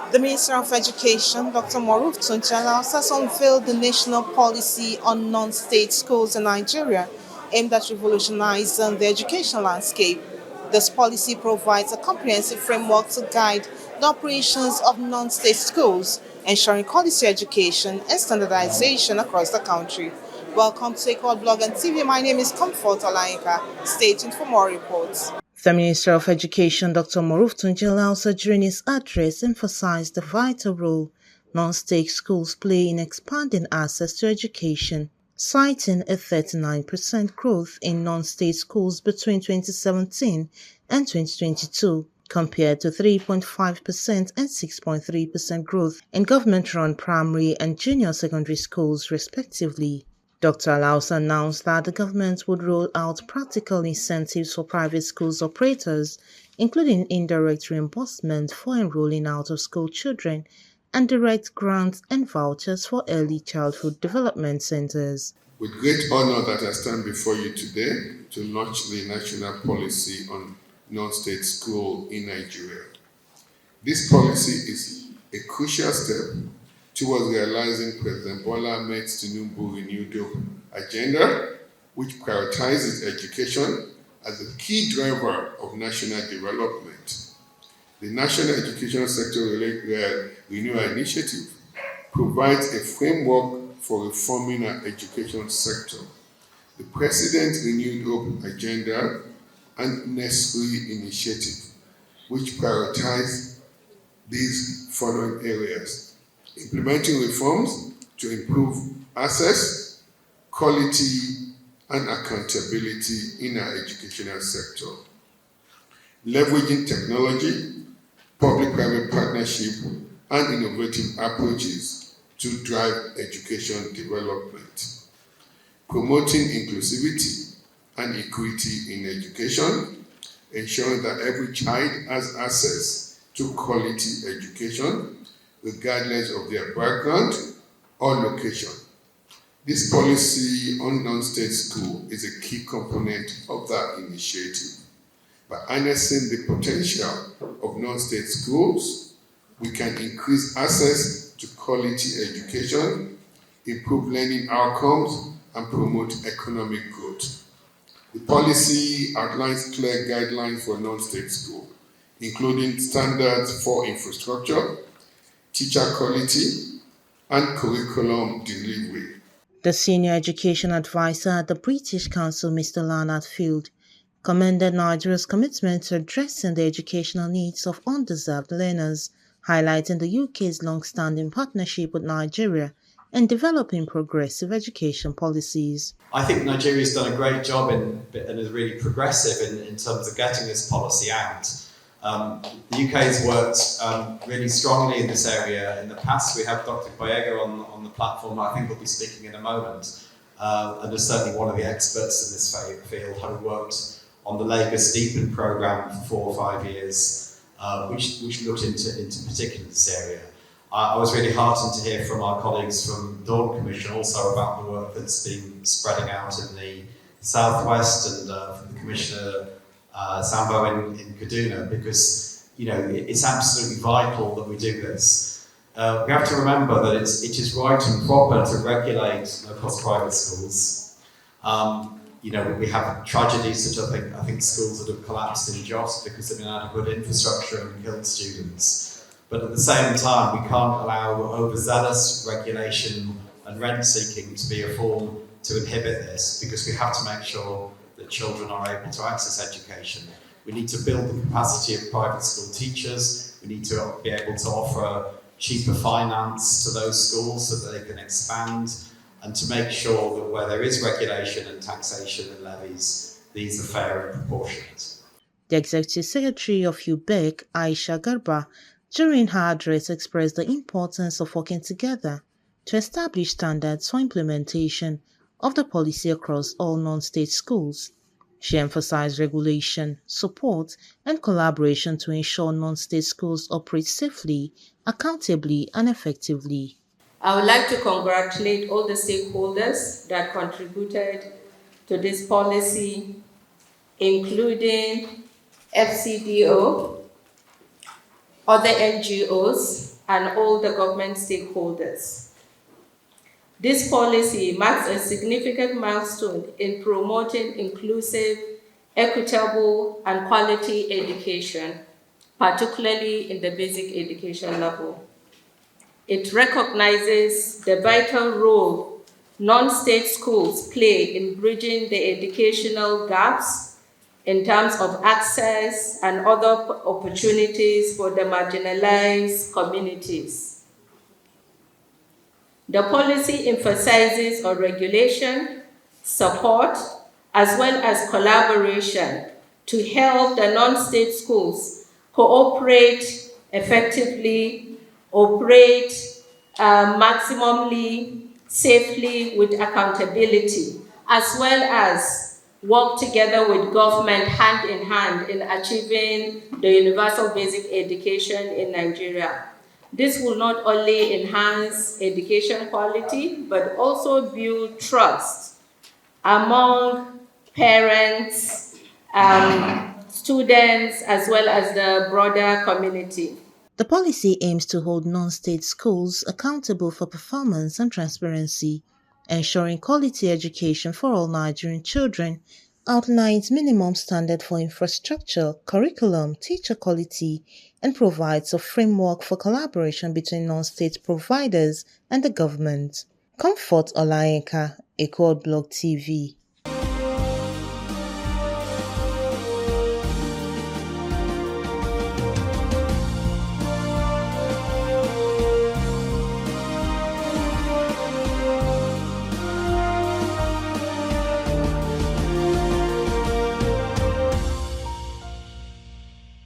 The Minister of Education, Dr. Moruf Tunji Alausa, has unveiled the national policy on non-state schools in Nigeria, aimed at revolutionizing the education landscape. This policy provides a comprehensive framework to guide the operations of non-state schools, ensuring quality education and standardization across the country. Welcome to Equal Blog and TV. My name is Comfort Olainka. Stay tuned for more reports. The Minister of Education, Dr. Moruf Tunji Alausa, during his address, emphasized the vital role non-state schools play in expanding access to education, citing a 39% growth in non-state schools between 2017 and 2022, compared to 3.5% and 6.3% growth in government-run primary and junior secondary schools, respectively. Dr. Alausa announced that the government would roll out practical incentives for private schools operators, including indirect reimbursement for enrolling out-of-school children and direct grants and vouchers for early childhood development centers. With great honor that I stand before you today to launch the national policy on non-state school in Nigeria. This policy is a crucial step towards realizing President Bola Ahmed Tinubu's renewed agenda, which prioritizes education as a key driver of national development. The National Education Sector Renewal Initiative provides a framework for reforming our education sector. The President's Renewed Hope agenda and necessary initiative, which prioritize these following areas: implementing reforms to improve access, quality, and accountability in our educational sector, leveraging technology, public-private partnership, and innovative approaches to drive education development, promoting inclusivity and equity in education, ensuring that every child has access to quality education, regardless of their background or location. This policy on non-state school is a key component of that initiative. By harnessing the potential of non-state schools, we can increase access to quality education, improve learning outcomes, and promote economic growth. The policy outlines clear guidelines for non-state schools, including standards for infrastructure, teacher quality, and curriculum delivery. The senior education advisor at the British Council, Mr. Leonard Field, commended Nigeria's commitment to addressing the educational needs of undeserved learners, highlighting the UK's long-standing partnership with Nigeria in developing progressive education policies. I think Nigeria's done a great job and is really progressive in terms of getting this policy out. The UK has worked really strongly in this area in the past. We have Dr. Boyega on the platform, I think will be speaking in a moment, and is certainly one of the experts in this field, having worked on the Lagos Deepen programme for 4 or 5 years, which looked into particular this area. I was really heartened to hear from our colleagues from Dawn Commission also about the work that's been spreading out in the southwest, and from the Commissioner Sambo in Kaduna, because it's absolutely vital that we do this. We have to remember that it is right and proper to regulate low-cost private schools. We have tragedies such as I think schools that have collapsed in Jos because of inadequate infrastructure and killed students. But at the same time, we can't allow overzealous regulation and rent seeking to be a form to inhibit this, because we have to make sure that children are able to access education. We need to build the capacity of private school teachers. We need to be able to offer cheaper finance to those schools so that they can expand, and to make sure that where there is regulation and taxation and levies, these are fair and proportionate. The Executive Secretary of UBEC, Aisha Garba, during her address expressed the importance of working together to establish standards for implementation of the policy across all non-state schools. She emphasized regulation, support, and collaboration to ensure non-state schools operate safely, accountably, and effectively. I would like to congratulate all the stakeholders that contributed to this policy, including FCDO, other NGOs, and all the government stakeholders. This policy marks a significant milestone in promoting inclusive, equitable, and quality education, particularly in the basic education level. It recognizes the vital role non-state schools play in bridging the educational gaps in terms of access and other opportunities for the marginalized communities. The policy emphasizes on regulation, support, as well as collaboration to help the non-state schools cooperate effectively, operate maximally safely with accountability, as well as work together with government hand in hand in achieving the universal basic education in Nigeria. This will not only enhance education quality, but also build trust among parents, students, as well as the broader community. The policy aims to hold non-state schools accountable for performance and transparency, ensuring quality education for all Nigerian children, outlines minimum standard for infrastructure, curriculum, teacher quality, and provides a framework for collaboration between non-state providers and the government. Comfort Olayenka, Equal Blog TV.